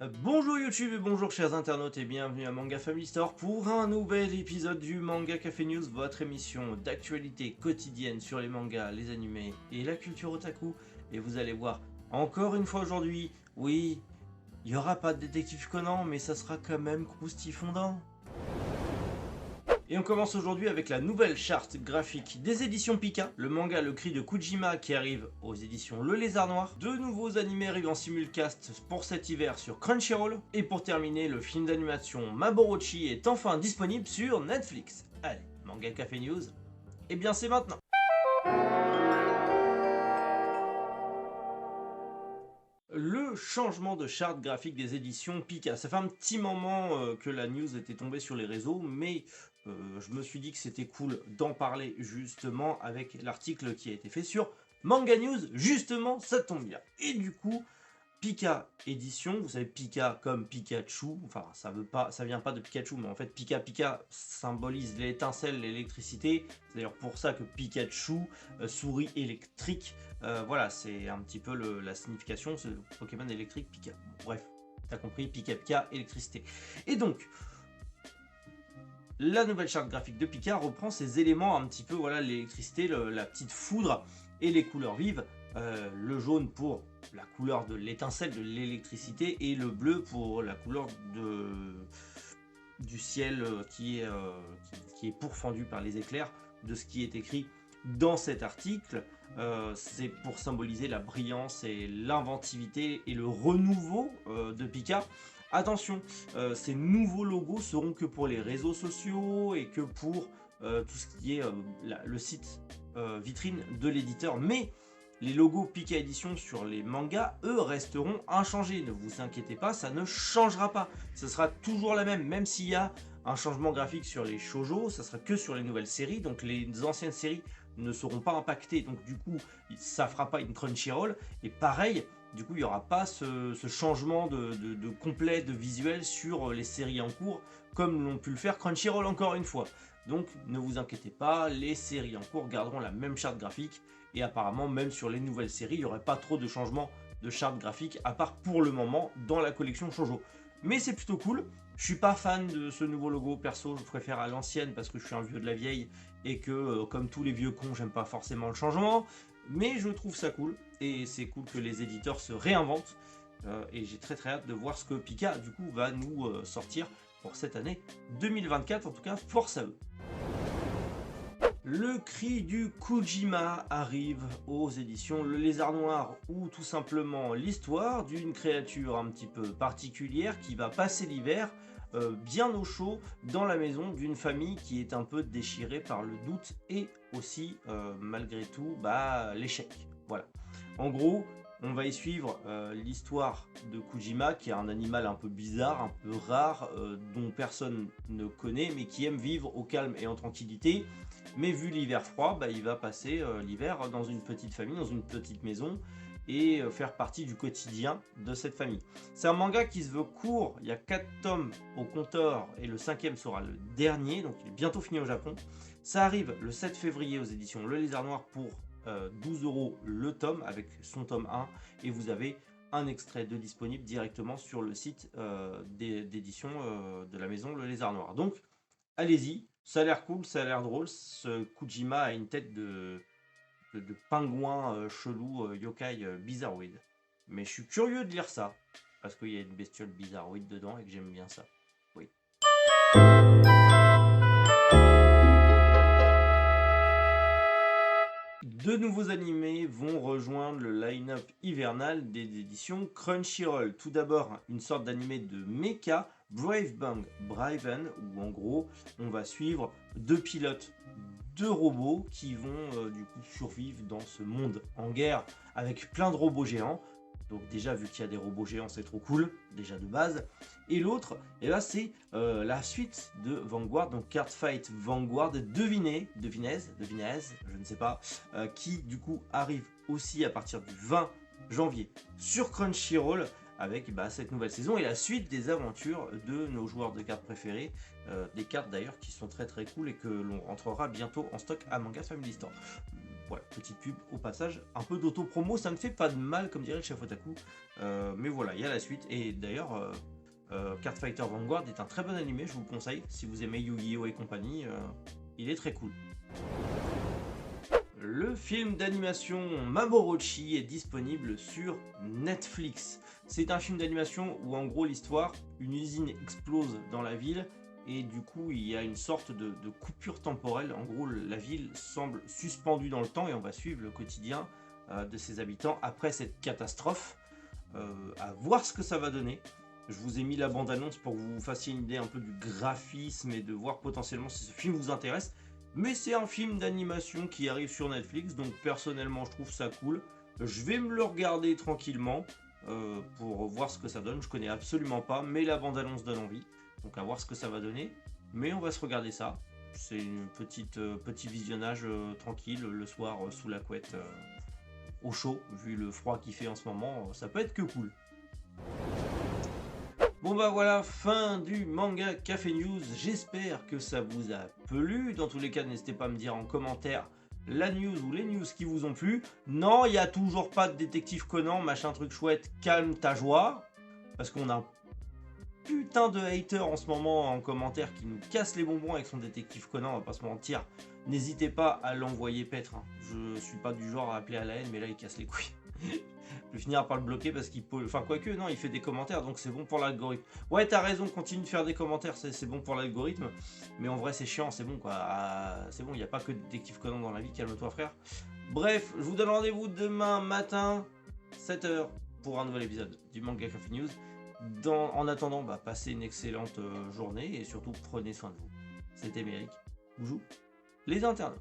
Bonjour YouTube et bonjour chers internautes et bienvenue à Manga Family Store pour un nouvel épisode du Manga Café News, votre émission d'actualité quotidienne sur les mangas, les animés et la culture otaku. Et vous allez voir, encore une fois aujourd'hui, oui, il n'y aura pas de détective Conan, mais ça sera quand même croustifondant. Et on commence aujourd'hui avec la nouvelle charte graphique des éditions Pika, le manga Le Cri de Kujima qui arrive aux éditions Le Lézard Noir, deux nouveaux animés arrivent en simulcast pour cet hiver sur Crunchyroll, et pour terminer, le film d'animation Maborochi est enfin disponible sur Netflix. Allez, Manga Café News, et bien c'est maintenant. Le changement de charte graphique des éditions Pika. Ça fait un petit moment que la news était tombée sur les réseaux, mais je me suis dit que c'était cool d'en parler justement avec l'article qui a été fait sur Manga News. Justement, ça tombe bien. Et du coup, Pika édition, vous savez Pika comme Pikachu, enfin ça vient pas de Pikachu, mais en fait Pika Pika symbolise l'étincelle, l'électricité. C'est d'ailleurs pour ça que Pikachu, souris électrique, voilà, c'est un petit peu la signification, c'est le Pokémon électrique Pika. Bon, bref, t'as compris, Pika Pika, électricité. Et donc, la nouvelle charte graphique de Pika reprend ces éléments un petit peu, voilà, l'électricité, la petite foudre et les couleurs vives. Le jaune pour la couleur de l'étincelle, de l'électricité, et le bleu pour la couleur du ciel qui est pourfendu par les éclairs, de ce qui est écrit dans cet article. C'est pour symboliser la brillance et l'inventivité et le renouveau de Pika. Attention, ces nouveaux logos seront que pour les réseaux sociaux et que pour tout ce qui est le site vitrine de l'éditeur, mais les logos Pika Edition sur les mangas, eux, resteront inchangés. Ne vous inquiétez pas, ça ne changera pas. Ce sera toujours la même s'il y a un changement graphique sur les shoujo, ça sera que sur les nouvelles séries. Donc les anciennes séries ne seront pas impactées. Donc du coup, ça fera pas une Crunchyroll. Et pareil, du coup, il n'y aura pas ce changement de complet de visuel sur les séries en cours, comme l'ont pu le faire Crunchyroll encore une fois. Donc ne vous inquiétez pas, les séries en cours garderont la même charte graphique. Et apparemment, même sur les nouvelles séries, il n'y aurait pas trop de changements de charte graphique, à part pour le moment dans la collection shoujo. Mais c'est plutôt cool. Je suis pas fan de ce nouveau logo, perso, je préfère à l'ancienne parce que je suis un vieux de la vieille et que, comme tous les vieux cons, j'aime pas forcément le changement. Mais je trouve ça cool, et c'est cool que les éditeurs se réinventent. Et j'ai très hâte de voir ce que Pika, du coup, va nous sortir pour cette année 2024. En tout cas, force à eux. Le Cri du Kujima arrive aux éditions Le Lézard Noir, ou tout simplement l'histoire d'une créature un petit peu particulière qui va passer l'hiver bien au chaud dans la maison d'une famille qui est un peu déchirée par le doute et aussi malgré tout l'échec. Voilà. En gros, on va y suivre l'histoire de Kujima, qui est un animal un peu bizarre, un peu rare, dont personne ne connaît, mais qui aime vivre au calme et en tranquillité. Mais vu l'hiver froid, il va passer l'hiver dans une petite famille, dans une petite maison, et faire partie du quotidien de cette famille. C'est un manga qui se veut court, il y a 4 tomes au compteur, et le 5e sera le dernier, donc il est bientôt fini au Japon. Ça arrive le 7 février aux éditions Le Lézard Noir pour 12 € le tome avec son tome 1, et vous avez un extrait de disponible directement sur le site d'édition de la maison Le Lézard Noir. Donc allez-y, ça a l'air cool, ça a l'air drôle. Ce Kujima a une tête de pingouin chelou, yokai bizarroïde. Mais je suis curieux de lire ça parce qu'il y a une bestiole bizarroïde dedans et que j'aime bien ça. Oui. Deux nouveaux animés vont rejoindre le line-up hivernal des éditions Crunchyroll. Tout d'abord, une sorte d'animé de mecha, Brave Bang Braven, où en gros, on va suivre deux pilotes, deux robots qui vont du coup survivre dans ce monde en guerre avec plein de robots géants. Donc déjà, vu qu'il y a des robots géants, c'est trop cool, déjà de base. Et l'autre, c'est la suite de Vanguard, donc Card Fight Vanguard, devinez, je ne sais pas, qui du coup arrive aussi à partir du 20 janvier sur Crunchyroll, avec cette nouvelle saison et la suite des aventures de nos joueurs de cartes préférés, des cartes d'ailleurs qui sont très cool et que l'on rentrera bientôt en stock à Manga Family Store. Voilà, petite pub au passage, un peu d'auto-promo, ça ne fait pas de mal comme dirait le chef Otaku. Mais voilà, il y a la suite. Et d'ailleurs, Card Fighter Vanguard est un très bon animé, je vous le conseille. Si vous aimez Yu-Gi-Oh et compagnie, il est très cool. Le film d'animation Mamorochi est disponible sur Netflix. C'est un film d'animation où en gros l'histoire, une usine explose dans la ville et du coup il y a une sorte de coupure temporelle. En gros la ville semble suspendue dans le temps et on va suivre le quotidien de ses habitants après cette catastrophe. À voir ce que ça va donner. Je vous ai mis la bande-annonce pour que vous fassiez une idée un peu du graphisme et de voir potentiellement si ce film vous intéresse. Mais c'est un film d'animation qui arrive sur Netflix, donc personnellement je trouve ça cool. Je vais me le regarder tranquillement pour voir ce que ça donne. Je connais absolument pas, mais la bande-annonce donne envie. Donc à voir ce que ça va donner. Mais on va se regarder ça. C'est une petit visionnage tranquille le soir sous la couette au chaud. Vu le froid qu'il fait en ce moment, ça peut être que cool. Bon bah voilà, fin du manga Café News, j'espère que ça vous a plu. Dans tous les cas, n'hésitez pas à me dire en commentaire la news ou les news qui vous ont plu. Non, il n'y a toujours pas de détective Conan, machin truc chouette, calme ta joie. Parce qu'on a un putain de haters en ce moment en commentaire qui nous casse les bonbons avec son détective Conan, on va pas se mentir. N'hésitez pas à l'envoyer paître, hein. Je suis pas du genre à appeler à la haine, mais là il casse les couilles. Je vais finir par le bloquer parce qu'il peut... Enfin, quoique, non, il fait des commentaires, donc c'est bon pour l'algorithme. Ouais, t'as raison, continue de faire des commentaires, c'est bon pour l'algorithme. Mais en vrai, c'est chiant, c'est bon, quoi. C'est bon, il n'y a pas que Détective Conan dans la vie, calme-toi, frère. Bref, je vous donne rendez-vous demain matin, 7 h, pour un nouvel épisode du Manga Café News. En attendant, bah, passez une excellente journée et surtout, prenez soin de vous. C'était Méric, Boujou, les internautes.